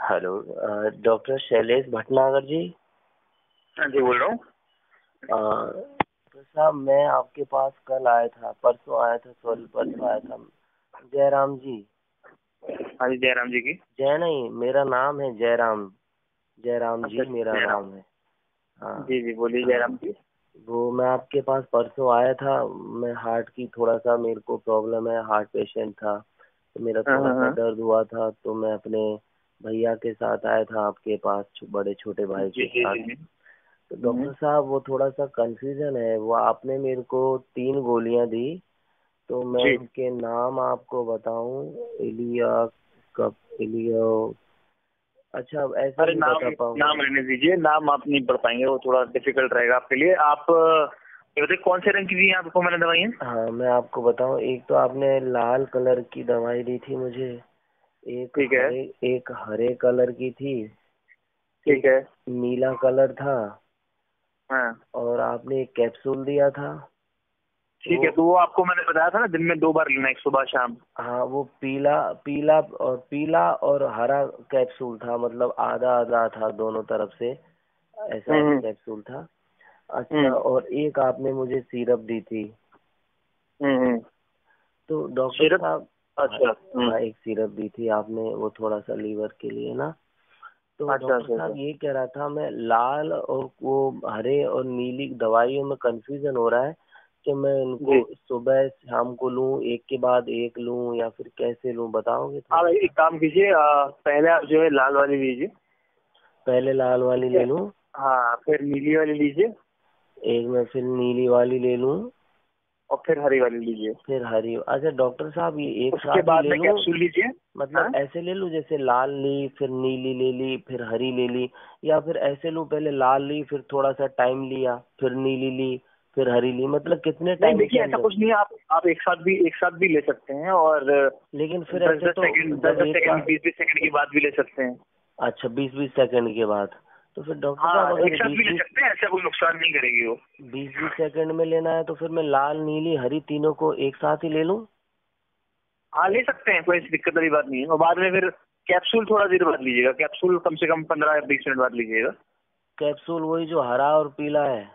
Hello. Doctor Shailesh Bhatnagar जी। हाँ जी, बोल रहा हूँ। तो साहब मैं आपके पास कल आया था, परसों आया था, सॉरी परसों आया था। जयराम जी। हाँ जी, जयराम जी की। जय नहीं, मेरा नाम है जयराम। जयराम अच्छा, जी मेरा जयराम। नाम है। हाँ जी जी, बोलिए हाँ। जयराम जी। वो मैं आपके पास परसों आया था। मैं हार्ट की थोड़ा सा मेरे को प्रॉब्लम है, हार्ट पेशेंट था, तो मेरा हाँ थोड़ा हाँ सा हाँ। दर्द हुआ था, तो मैं अपने भैया के साथ आया था आपके पास, बड़े छोटे भाई जी के जी साथ। जी जी। तो डॉक्टर साहब वो थोड़ा सा कंफ्यूजन है, वो आपने मेरे को 3 गोलियां दी, तो मैं जी। उनके नाम आपको बताऊं। इलिया, कप, इलियो, अच्छा ऐसे अरे नहीं नाम बता पाऊंगा। नाम रहने दीजिए, नाम आप नहीं पढ़ पाएंगे, वो थोड़ा डिफिकल्ट रहेगा आपके लिए। आप ये बताइए कौन से रंग की दी आपको मैंने दवाइयाँ? हाँ मैं आपको बताऊं, एक तो आपने लाल कलर की दवाई दी थी मुझे, एक ठीक है। हरे एक हरे कलर की थी, ठीक एक है। नीला कलर था, हाँ और आपने एक कैप्सूल दिया था। ठीक वो, है, तो वो आपको मैंने बताया था ना, दिन में 2 बार लेना है, एक सुबह शाम। हाँ वो पीला पीला और हरा कैप्सूल था, मतलब आधा आधा था दोनों तरफ से, ऐसा हम्म कैप्सूल था। अच्छा, हम्म और एक आपने मुझे सिरप दी थी। हम्म। तो डॉक्टर सिरप। साहब, हाँ, अच्छा। हाँ एक सिरप दी थी आपने, वो थोड़ा सा लीवर के लिए ना। तो अच्छा डॉक्टर अच्छा साहब अच्छा। ये कह रहा था, मैं लाल और वो हरे और नीली दवाइयों में कंफ्यूजन हो रहा है कि मैं इनको जी। सुबह शाम को लूं, एक के बाद एक लूं, या फिर कैसे लूं, बताओगे आप थोड़ा सा। एक काम कीजिए, पहले आप जो है लाल वाली लीजिए। पहले लाल वाली ठीक है। ले लूं, हाँ, फिर नीली वाली लीजिए। एक मैं फिर नीली वाली ले लूं, और फिर हरी वाली लीजिए। फिर हरी। अच्छा डॉक्टर साहब, ये एक उसके साथ ही बाद ले में लूं, कैप्सूल लीजिए। मतलब हाँ। ऐसे ले लूं जैसे लाल ली फिर नीली ले ली फिर हरी ले ली, या फिर ऐसे लूं पहले लाल ली फिर थोड़ा सा टाइम लिया फिर नीली ली फिर हरी ली, मतलब कितने नहीं टाइम के देखिए, ऐसा अंदर। कुछ नहीं है, आप एक साथ भी ले सकते हैं, और लेकिन फिर दस ऐसे दस तो सेकंड दस जब दस एक सेकंड साथ, 20-20 सेकंड के बाद भी ले सकते हैं। अच्छा 20-20 सेकंड के बाद, तो फिर डॉक्टर साहब हाँ, अगर एक साथ बीस भी ले बीस सकते हैं, ऐसा कोई नुकसान नहीं करेगी वो। बीस बीस सेकंड में लेना है, तो फिर मैं लाल नीली हरी तीनों को एक साथ ही ले लूं। हाँ, ले सकते हैं, कोई ऐसी दिक्कत वाली बात नहीं है। और बाद में फिर कैप्सूल थोड़ा देर बाद लीजिएगा, कैप्सूल कम से कम 15 या 20 मिनट बाद लीजिएगा। कैप्सूल वही जो हरा और पीला है।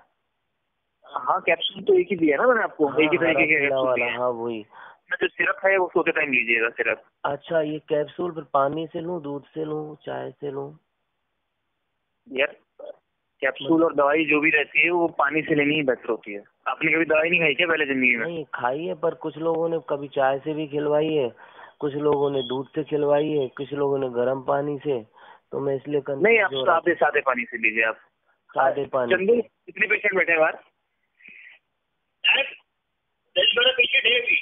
हाँ, कैप्सूल तो एक ही दिया है ना मैंने आपको, हाँ एक ही हरा तरीके के पीला कैप्सूल वाला, दिए हैं। हाँ वही। जो सिरप है वो सोते टाइम लीजिएगा सिरप। अच्छा ये कैप्सूल फिर पानी से लूं, दूध से लूं, चाय से लूं। यार, कैप्सूल और दवाई जो भी रहती है वो पानी से लेनी ही बेहतर होती है। आपने कभी दवाई नहीं खाई क्या पहले जिंदगी में? नहीं खाई है, पर कुछ लोगों ने कभी चाय से भी खिलवाई है, कुछ लोगों ने दूध से खिलवाई है, कुछ लोगों ने गर्म पानी से, तो मैं इसलिए नहीं, आप कंफ्यूज हो रहा सादे था। सादे पानी से लीजिए आप। हाँ, सादे पानी चंदू, से। कितने पेशेंट बैठे हैं बाहर? 10-12 पेशेंट है अभी।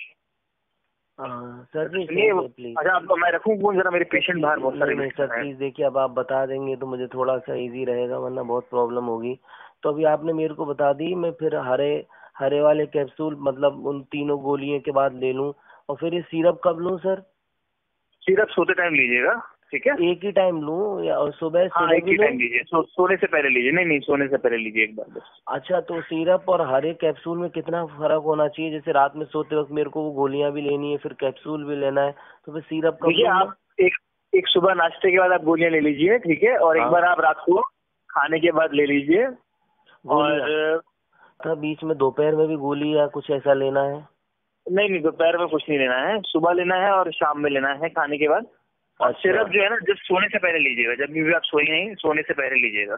हाँ सर जी सुनिए सुनिए प्लीज। अच्छा, आपको मैं रखूँ फोन जरा, मेरे पेशेंट बाहर बहुत सारे नहीं नहीं बैठे सर हैं। प्लीज देखिए, अब आप बता देंगे तो मुझे थोड़ा सा इजी रहेगा, वरना बहुत प्रॉब्लम होगी। तो अभी आपने मेरे को बता दी, मैं फिर हरे हरे वाले कैप्सूल मतलब उन तीनों गोलियों के बाद ले लूं, और फिर ये सिरप कब लूं सर। सिरप सोते टाइम लीजिएगा, ठीक है? एक ही टाइम लूं या और सुबह हाँ, सुबह एक भी ही लूं। टाइम लीजिए, सोने से पहले लीजिए। नहीं नहीं, सोने से पहले लीजिए एक बार बस। अच्छा तो सिरप और हरे कैप्सूल में कितना फर्क होना चाहिए, जैसे रात में सोते वक्त मेरे को वो गोलियां भी लेनी है फिर कैप्सूल भी लेना है, तो फिर सिरप कब देखिए, लूं मैं। आप एक एक सुबह नाश्ते के बाद आप गोलियां ले लीजिए, ठीक है, और एक हाँ बार आप रात को खाने के बाद ले लीजिए। गोलियां, और था बीच में दोपहर में भी गोली या कुछ ऐसा लेना है। नहीं नहीं, दोपहर में कुछ नहीं लेना है, सुबह लेना है और शाम में लेना है खाने के बाद। और अच्छा। सिरप जो है ना, जब सोने से पहले लीजिएगा, जब भी आप सोई नहीं, सोने से पहले लीजिएगा।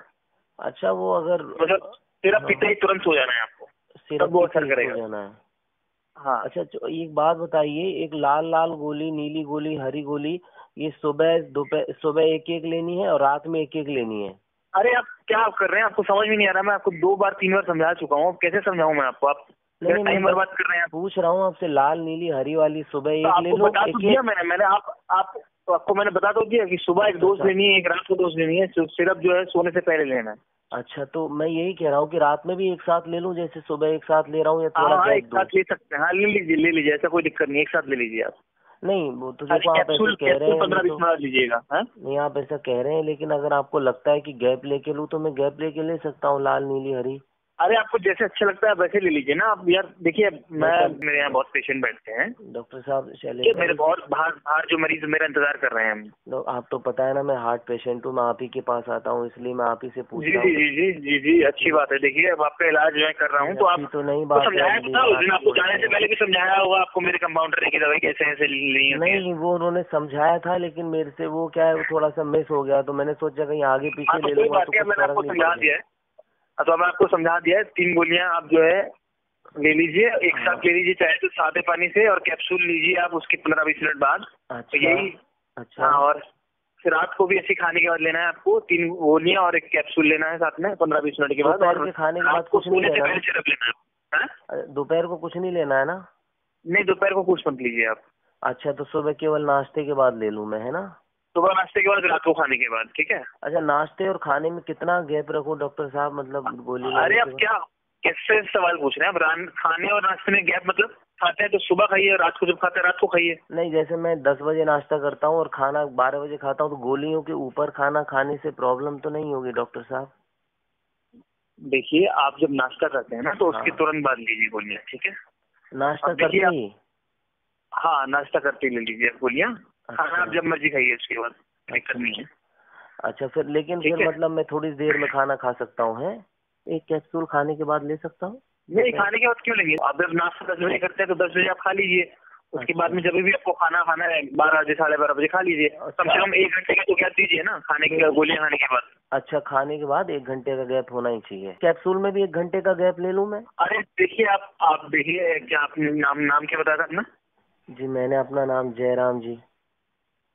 अच्छा वो अगर, मतलब सिरप हाँ पीते ही तुरंत सो जाना है आपको, तब सिरप वो पीते असर ही सो करेगा। जाना है। हाँ। अच्छा तो एक बात बताइए, एक लाल लाल गोली, नीली गोली, हरी गोली, ये सुबह दोपहर सुबह एक एक लेनी है और रात में एक एक लेनी है। अरे आप क्या आप कर रहे हैं, आपको समझ में नहीं आ रहा? मैं आपको 2 बार 3 बार समझा चुका हूँ, अब कैसे समझाऊं मैं आपको? आप नहीं मेरा नहीं, मैं टाइम बस बर्बाद कर रहे हैं आप। पूछ रहा हूँ आपसे, लाल नीली हरी वाली सुबह तो एक ले आपको लूं, बता तो एक दिया एक। मैंने आप तो आपको मैंने बता तो दिया कि सुबह एक अच्छा डोज अच्छा। लेनी है, एक रात को डोज लेनी है। सिरप जो है सोने से पहले लेना है। अच्छा तो मैं यही कह रहा हूँ कि रात में भी एक साथ ले लूं, जैसे सुबह एक साथ ले रहा हूँ या हाँ थोड़ा हाँ, गैप एक दूं। साथ ले सकते हैं। हाँ, ले लीजिए, ऐसा कोई दिक्कत नहीं, एक साथ ले लीजिए आप। नहीं वो तो खाली देखो आप ऐसे कैप्सूल कह रहे कैप्सूल हैं, मैं 15-20 तो, मिनट लीजिएगा। हाँ, नहीं आप ऐसा कह रहे हैं, लेकिन अगर आपको लगता है कि गैप लेके लूं तो मैं गैप लेके ले सकता हूँ, लाल नीली हरी। अरे आपको जैसे अच्छा लगता है वैसे ले लीजिए ना आप यार। देखिए मेरे यहाँ बहुत पेशेंट बैठते हैं डॉक्टर साहब कि शैलेश मेरे बहुत बाहर बाहर जो मरीज मेरा इंतजार कर रहे हैं। आप तो पता है ना मैं हार्ट पेशेंट हूँ, मैं आप ही के पास आता हूँ, इसलिए मैं आप ही से पूछ जी रहा जी हूँ। जी जी जी जी अच्छी बात है। देखिए अब आपका इलाज मैं कर रहा हूँ तो अच्छी तो नहीं आपको बात समझाया है, था उस दिन, आपको जाने से पहले भी समझाया होगा आपको मेरे कंपाउंडर ने की दवाई कैसे ऐसे लेनी होती है। नहीं वो उन्होंने समझाया था, लेकिन मेरे से वो क्या है, वो थोड़ा सा मिस हो गया, तो मैंने सोचा कहीं आगे हाँ पीछे तो ले कोई लूंगा बात तो नहीं, कुछ मैंने फर्क आपको नहीं समझा पड़ेगा। दिया है। हाँ, तो अब मैं आपको समझा दिया है। 3 गोलियां आप जो है ले लीजिए, एक हाँ। साथ ले लीजिए चाहे तो सादे पानी से, और कैप्सूल लीजिए आप उसके 15-20 मिनट बाद। तो अच्छा यही। अच्छा। हाँ, और फिर रात को भी ऐसे खाने के बाद लेना है आपको 3 गोलियां और एक कैप्सूल लेना है साथ में 15-20 मिनट के बाद। दोपहर और के खाने के बाद रात को कुछ नहीं सोने से लेना पहले ना? सिरप लेना है। हाँ? दोपहर को कुछ नहीं लेना है ना? नहीं, दोपहर को कुछ मत लीजिए आप। अच्छा, तो सुबह केवल नाश्ते के बाद ले लूँ मैं, है ना? सुबह नाश्ते के बाद, रात को खाने के बाद, ठीक है। अच्छा, नाश्ते और खाने में कितना गैप रखूं डॉक्टर साहब, मतलब गोली लेने अरे के आप बाद? क्या कैसे सवाल पूछ रहे हैं आप? खाने और नाश्ते में गैप मतलब खाते हैं तो सुबह खाइए, और रात को जब खाते हैं रात को खाइए। नहीं, जैसे मैं 10 बजे नाश्ता करता हूँ और खाना 12 बजे खाता हूँ, तो गोलियों के ऊपर खाना खाने से प्रॉब्लम तो नहीं होगी डॉक्टर साहब? देखिए आप जब नाश्ता करते हैं ना तो उसके हाँ, तुरंत बाद लीजिए गोलियां, ठीक है। नाश्ता अब देखिए करते आप, ही? हाँ नाश्ता करते ही ले लीजिए आप गोलियां। खाना अच्छा आप जब मर्जी खाइए उसके बाद, दिक्कत नहीं है। अच्छा, फिर लेकिन ठीक फिर है। मतलब मैं थोड़ी देर में खाना खा सकता हूँ, है? एक कैप्सूल खाने के बाद ले सकता हूँ? नहीं, खाने के बाद क्यों लेंगे आप? जब नाश्ता 10 बजे करते हैं तो 10 बजे आप खा लीजिए। उसके बाद में जब भी आपको खाना खाना है 12 बजे 12:30 बजे खा लीजिए। कम से कम 1 घंटे का तो गैप दीजिए ना खाने के, गोलियां खाने के बाद। अच्छा, खाने के बाद 1 घंटे का गैप होना ही चाहिए। कैप्सूल में भी 1 घंटे का गैप ले लूँ मैं? अरे देखिए आप देखिए, क्या आपने नाम क्या बताया था अपना? जी, मैंने अपना नाम जयराम जी।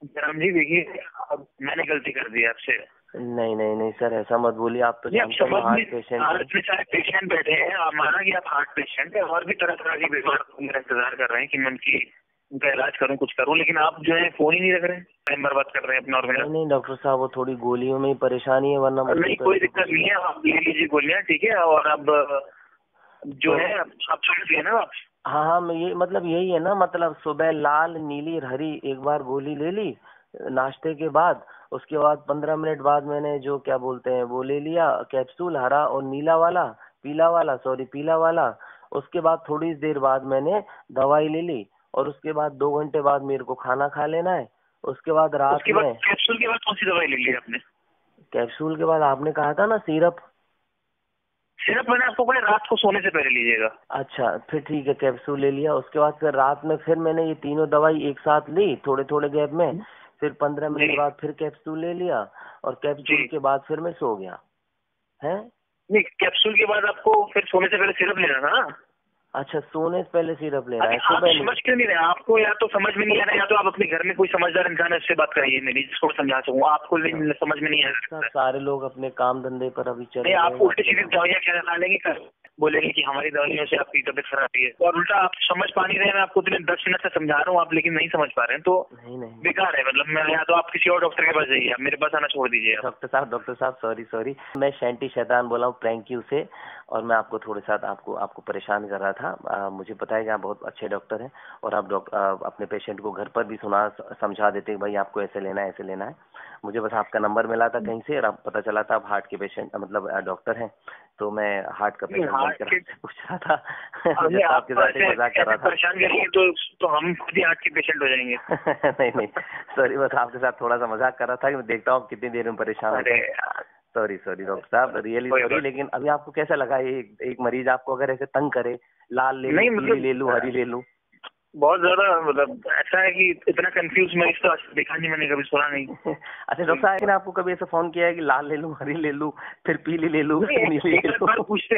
जयराम जी, देखिए अब मैंने गलती कर दी आपसे। नहीं नहीं नहीं सर, ऐसा मत बोलिए, आप तो नहीं, आप जानते हैं मैं समझ हार्ट नहीं, पेशेंट हूँ। इतने सारे पेशेंट बैठे हैं, आप माना कि आप हार्ट पेशेंट है, और भी तरह तरह की बीमार मेरा इंतजार कर रहे हैं कि मैं उनका इलाज करूं, कुछ करूं, लेकिन आप जो है फोन ही नहीं रख रहे हैं, टाइम बर्बाद कर रहे हैं अपना और मेरा। नहीं नहीं डॉक्टर साहब, वो थोड़ी गोलियों में ही परेशानी है, वरना मुझसे नहीं, तो कोई ऐसे दिक्कत कुछ नहीं है, आप ले लीजिए गोलियां, ठीक है। और अब जो है आप समझ लिए ना आप? हाँ हाँ, मैं ये मतलब यही है ना, मतलब सुबह लाल नीली और हरी एक बार गोली ले ली नाश्ते के बाद, उसके बाद 15 मिनट बाद मैंने जो क्या बोलते हैं वो ले लिया कैप्सूल, हरा और नीला वाला, पीला वाला। उसके बाद थोड़ी देर बाद मैंने दवाई ले ली, और उसके बाद 2 घंटे बाद मेरे को खाना खा लेना है। उसके बाद रात उसके बाद में कैप्सूल के बाद कौन सी दवाई ले ली आपने? कैप्सूल के बाद आपने कहा था ना सिरप। सिर्फ मैंने आपको कहा रात को सोने से पहले लीजिएगा। अच्छा, फिर ठीक है, कैप्सूल ले लिया। उसके बाद फिर रात में फिर मैंने ये तीनों दवाई एक साथ ली थोड़े थोड़े गैप में। फिर 15 मिनट जी बाद फिर कैप्सूल ले लिया, और कैप्सूल जी। के बाद फिर मैं सो गया है। नहीं, कैप्सूल के बाद आपको फिर सोने से पहले सिरप लेना था ना? अच्छा, सोने से पहले सिरप लेना अरे है, आप सुबह नहीं? समझ क्यों नहीं रहे? आपको या तो समझ में नहीं आ रहा, या तो आप अपने घर में कोई समझदार इंसान है उससे बात कराइए मेरी, जिसको समझा सकूँ। आपको समझ में नहीं आ सब रहा। सारे लोग अपने काम धंधे पर अभी चले नहीं, आप गए उल्टी सीधी हैं। दवाइयाँ क्या खा लेंगे, बोलेंगे कि हमारी दवाइयों से आपकी तबीयत खराब है, और उल्टा आप समझ पा नहीं रहे। मैं आपको इतने 10 मिनट से समझा रहा हूँ, आप लेकिन नहीं समझ पा रहे हैं, तो नहीं नहीं बेकार है। मतलब मैं, या तो आप किसी और डॉक्टर के पास जाइए, आप मेरे पास आना छोड़ दीजिए आप। डॉक्टर साहब सॉरी, मैं शैंटी शैतान बोला हूँ प्रैंक्यू से, और मैं आपको थोड़े साथ आपको परेशान कर रहा था। मुझे पता है कि आप बहुत अच्छे डॉक्टर हैं, और आप अपने पेशेंट को घर पर भी समझा देते हैं भाई आपको ऐसे लेना है ऐसे लेना है। मुझे बस आपका नंबर मिला था कहीं से, और आप पता चला था आप हार्ट के पेशेंट मतलब डॉक्टर हैं, तो मैं हार्ट का पेशेंट बनकर आपसे पूछ रहा था। अरे जैसा आपके साथ ही मजाक कर रहा था। परेशान करेंगे तो हम खुद ही हार्ट के पेशेंट हो जाएंगे। नहीं नहीं सॉरी, बस आपके साथ थोड़ा सा मजाक कर रहा था कि मैं देखता हूँ कितनी देर में परेशान होता अरे है। सॉरी डॉक्टर साहब, रियली कोई सॉरी। बात लेकिन अभी आपको कैसा लगा, एक मरीज आपको अगर ऐसे तंग करे, लाल ले लूं, नहीं, पीली ले लूं, हरी ले लूं? बहुत ज्यादा, मतलब ऐसा है कि इतना कंफ्यूज मरीज तो आज देखा नहीं, मैंने कभी सुना नहीं। अच्छा डॉक्टर साहब, ने आपको कभी ऐसा फोन किया है कि लाल ले लूं, हरी ले लूं, फिर पीली ले लूं, नीली ले एक आध लूं? बार पूछते,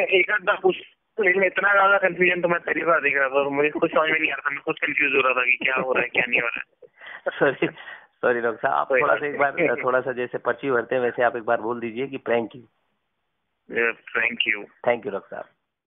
लेकिन इतना ज्यादा कंफ्यूजन तो मैं पहली बार देख रहा था, और मुझे कुछ समझ में नहीं आ रहा था। मैं खुद कंफ्यूज हो रहा था कि क्या हो रहा है क्या नहीं हो रहा है। सॉरी डॉक्टर साहब, आप थोड़ा सा एक बार थोड़ा सा जैसे पर्ची भरते हैं वैसे आप एक बार बोल दीजिए कि prank you. Thank you. Thank you doctor साहब।